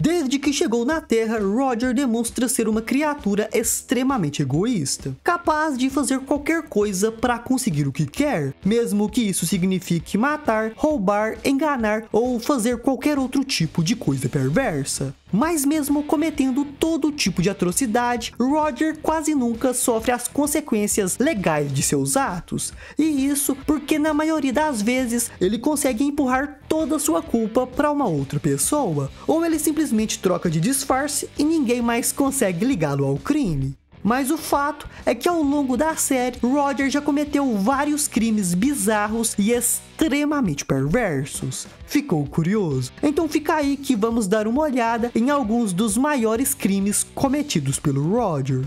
Desde que chegou na Terra, Roger demonstra ser uma criatura extremamente egoísta, capaz de fazer qualquer coisa para conseguir o que quer, mesmo que isso signifique matar, roubar, enganar ou fazer qualquer outro tipo de coisa perversa. Mas mesmo cometendo todo tipo de atrocidade, Roger quase nunca sofre as consequências legais de seus atos. E isso porque na maioria das vezes ele consegue empurrar toda a sua culpa para uma outra pessoa, ou ele simplesmente troca de disfarce e ninguém mais consegue ligá-lo ao crime. Mas o fato é que ao longo da série, Roger já cometeu vários crimes bizarros e extremamente perversos. Ficou curioso? Então fica aí que vamos dar uma olhada em alguns dos maiores crimes cometidos pelo Roger.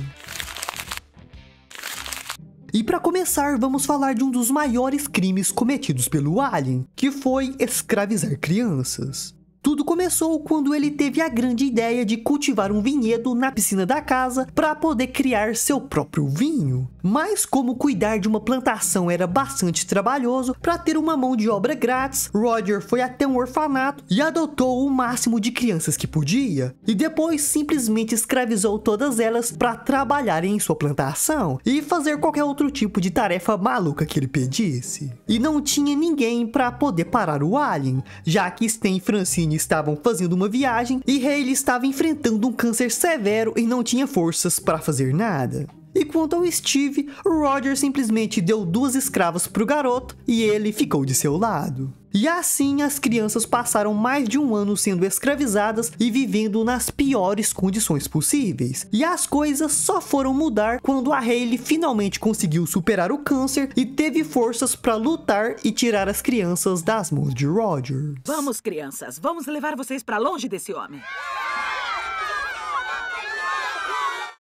E para começar, vamos falar de um dos maiores crimes cometidos pelo Alien, que foi escravizar crianças. Tudo começou quando ele teve a grande ideia de cultivar um vinhedo na piscina da casa para poder criar seu próprio vinho. Mas como cuidar de uma plantação era bastante trabalhoso, para ter uma mão de obra grátis, Roger foi até um orfanato e adotou o máximo de crianças que podia. E depois simplesmente escravizou todas elas para trabalharem em sua plantação e fazer qualquer outro tipo de tarefa maluca que ele pedisse. E não tinha ninguém para poder parar o Alien, já que Stan e Francine estavam fazendo uma viagem e Hayley estava enfrentando um câncer severo e não tinha forças para fazer nada. E quanto ao Steve, Roger simplesmente deu 2 escravas para o garoto e ele ficou de seu lado. E assim as crianças passaram mais de um ano sendo escravizadas e vivendo nas piores condições possíveis. E as coisas só foram mudar quando a Hayley finalmente conseguiu superar o câncer e teve forças para lutar e tirar as crianças das mãos de Roger. Vamos, crianças, vamos levar vocês para longe desse homem.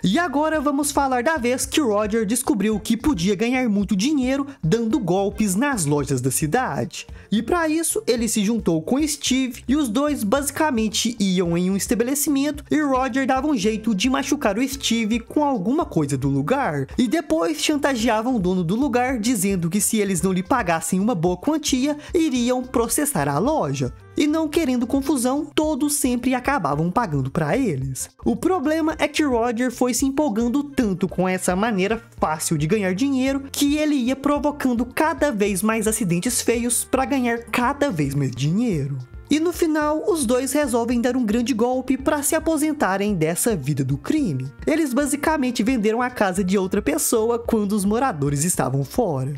E agora vamos falar da vez que Roger descobriu que podia ganhar muito dinheiro dando golpes nas lojas da cidade. E para isso, ele se juntou com Steve e os dois basicamente iam em um estabelecimento e Roger dava um jeito de machucar o Steve com alguma coisa do lugar. E depois chantageavam o dono do lugar dizendo que se eles não lhe pagassem uma boa quantia, iriam processar a loja. E não querendo confusão, todos sempre acabavam pagando para eles. O problema é que Roger foi se empolgando tanto com essa maneira fácil de ganhar dinheiro que ele ia provocando cada vez mais acidentes feios para ganhar cada vez mais dinheiro. E no final, os dois resolvem dar um grande golpe para se aposentarem dessa vida do crime. Eles basicamente venderam a casa de outra pessoa quando os moradores estavam fora.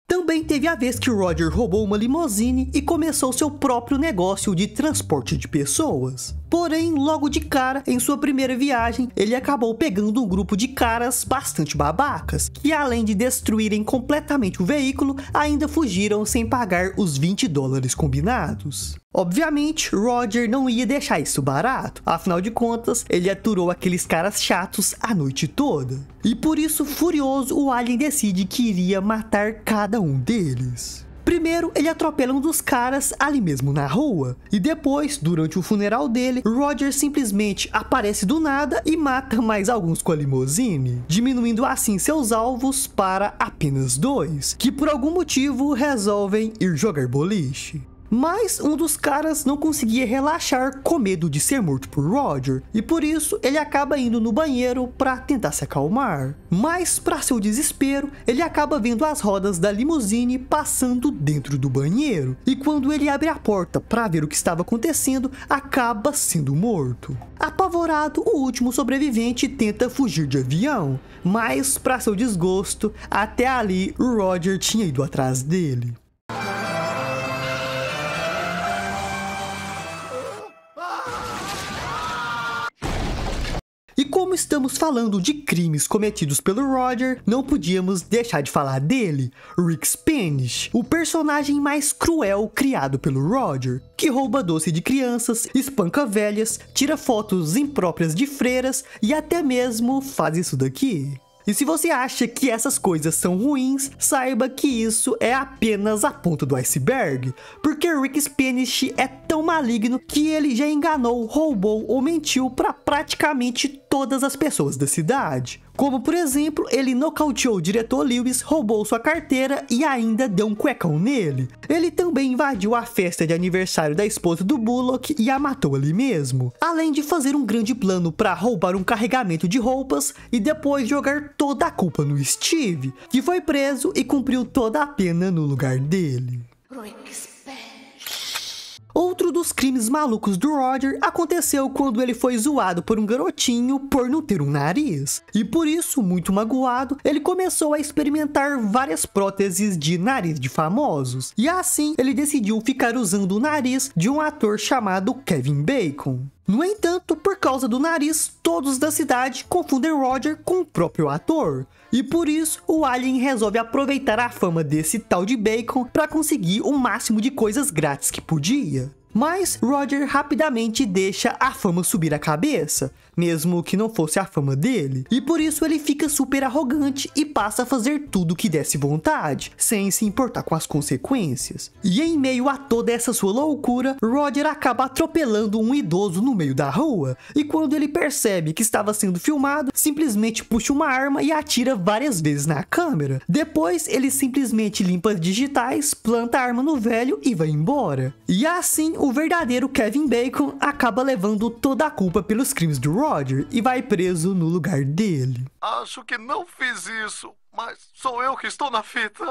Também teve a vez que Roger roubou uma limusine e começou seu próprio negócio de transporte de pessoas. Porém, logo de cara, em sua primeira viagem, ele acabou pegando um grupo de caras bastante babacas, que além de destruírem completamente o veículo, ainda fugiram sem pagar os $20 combinados. Obviamente, Roger não ia deixar isso barato, afinal de contas, ele aturou aqueles caras chatos a noite toda. E por isso, furioso, o Alien decide que iria matar cada um deles. Primeiro, ele atropela um dos caras ali mesmo na rua. E depois, durante o funeral dele, Roger simplesmente aparece do nada e mata mais alguns com a limusine, diminuindo assim seus alvos para apenas 2, que por algum motivo resolvem ir jogar boliche. Mas um dos caras não conseguia relaxar com medo de ser morto por Roger, e por isso ele acaba indo no banheiro para tentar se acalmar. Mas para seu desespero, ele acaba vendo as rodas da limusine passando dentro do banheiro, e quando ele abre a porta para ver o que estava acontecendo, acaba sendo morto. Apavorado, o último sobrevivente tenta fugir de avião, mas para seu desgosto, até ali Roger tinha ido atrás dele. E como estamos falando de crimes cometidos pelo Roger, não podíamos deixar de falar dele, Rick Spanish, o personagem mais cruel criado pelo Roger, que rouba doce de crianças, espanca velhas, tira fotos impróprias de freiras e até mesmo faz isso daqui. E se você acha que essas coisas são ruins, saiba que isso é apenas a ponta do iceberg, porque Rick Spanish é tão maligno que ele já enganou, roubou ou mentiu para praticamente todas as pessoas da cidade. Como, por exemplo, ele nocauteou o diretor Lewis, roubou sua carteira e ainda deu um cuecão nele. Ele também invadiu a festa de aniversário da esposa do Bullock e a matou ali mesmo. Além de fazer um grande plano para roubar um carregamento de roupas e depois jogar toda a culpa no Steve, que foi preso e cumpriu toda a pena no lugar dele. Outro dos crimes malucos do Roger aconteceu quando ele foi zoado por um garotinho por não ter um nariz. E por isso, muito magoado, ele começou a experimentar várias próteses de nariz de famosos. E assim, ele decidiu ficar usando o nariz de um ator chamado Kevin Bacon. No entanto, por causa do nariz, todos da cidade confundem Roger com o próprio ator. E por isso, o Alien resolve aproveitar a fama desse tal de Bacon para conseguir o máximo de coisas grátis que podia. Mas Roger rapidamente deixa a fama subir a cabeça, mesmo que não fosse a fama dele. E por isso ele fica super arrogante e passa a fazer tudo que desse vontade, sem se importar com as consequências. E em meio a toda essa sua loucura, Roger acaba atropelando um idoso no meio da rua. E quando ele percebe que estava sendo filmado, simplesmente puxa uma arma e atira várias vezes na câmera. Depois ele simplesmente limpa as digitais, planta a arma no velho e vai embora. E assim, o verdadeiro Kevin Bacon acaba levando toda a culpa pelos crimes do Roger e vai preso no lugar dele. Acho que não fiz isso, mas sou eu que estou na fita.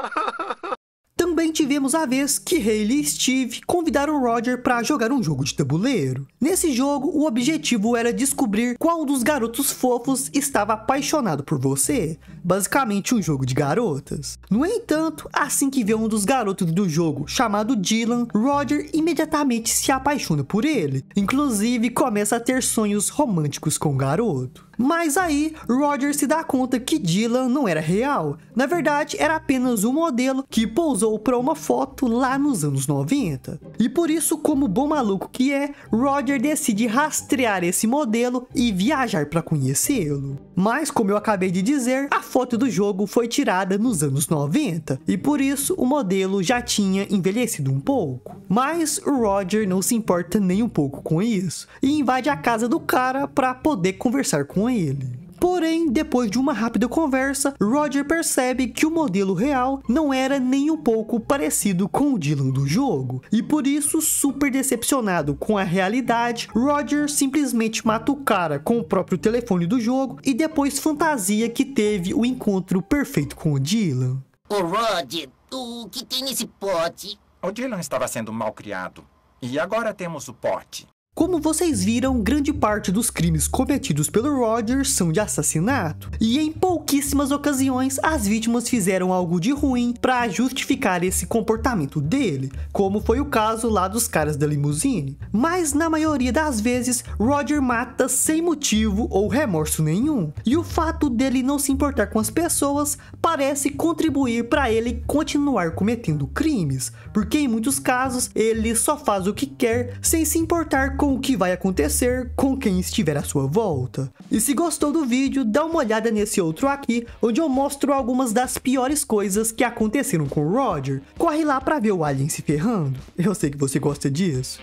Também tivemos a vez que Hayley e Steve convidaram Roger para jogar um jogo de tabuleiro. Nesse jogo, o objetivo era descobrir qual dos garotos fofos estava apaixonado por você. Basicamente um jogo de garotas. No entanto, assim que vê um dos garotos do jogo, chamado Dylan, Roger imediatamente se apaixona por ele. Inclusive, começa a ter sonhos românticos com o garoto. Mas aí, Roger se dá conta que Dylan não era real. Na verdade, era apenas um modelo que pousou para uma foto lá nos anos 90. E por isso, como bom maluco que é, Roger decide rastrear esse modelo e viajar para conhecê-lo. Mas, como eu acabei de dizer, a foto do jogo foi tirada nos anos 90. E por isso, o modelo já tinha envelhecido um pouco. Mas o Roger não se importa nem um pouco com isso. E invade a casa do cara para poder conversar com ele. Porém, depois de uma rápida conversa, Roger percebe que o modelo real não era nem um pouco parecido com o Dylan do jogo. E por isso, super decepcionado com a realidade, Roger simplesmente mata o cara com o próprio telefone do jogo e depois fantasia que teve o encontro perfeito com o Dylan. Ô Roger, o que tem nesse pote? O Dylan estava sendo mal criado. E agora temos o pote. Como vocês viram, grande parte dos crimes cometidos pelo Roger são de assassinato, e em pouquíssimas ocasiões as vítimas fizeram algo de ruim para justificar esse comportamento dele, como foi o caso lá dos caras da limusine. Mas na maioria das vezes, Roger mata sem motivo ou remorso nenhum, e o fato dele não se importar com as pessoas parece contribuir para ele continuar cometendo crimes, porque em muitos casos ele só faz o que quer sem se importar com o que vai acontecer com quem estiver à sua volta. E se gostou do vídeo, dá uma olhada nesse outro aqui, onde eu mostro algumas das piores coisas que aconteceram com o Roger. Corre lá pra ver o Alien se ferrando. Eu sei que você gosta disso.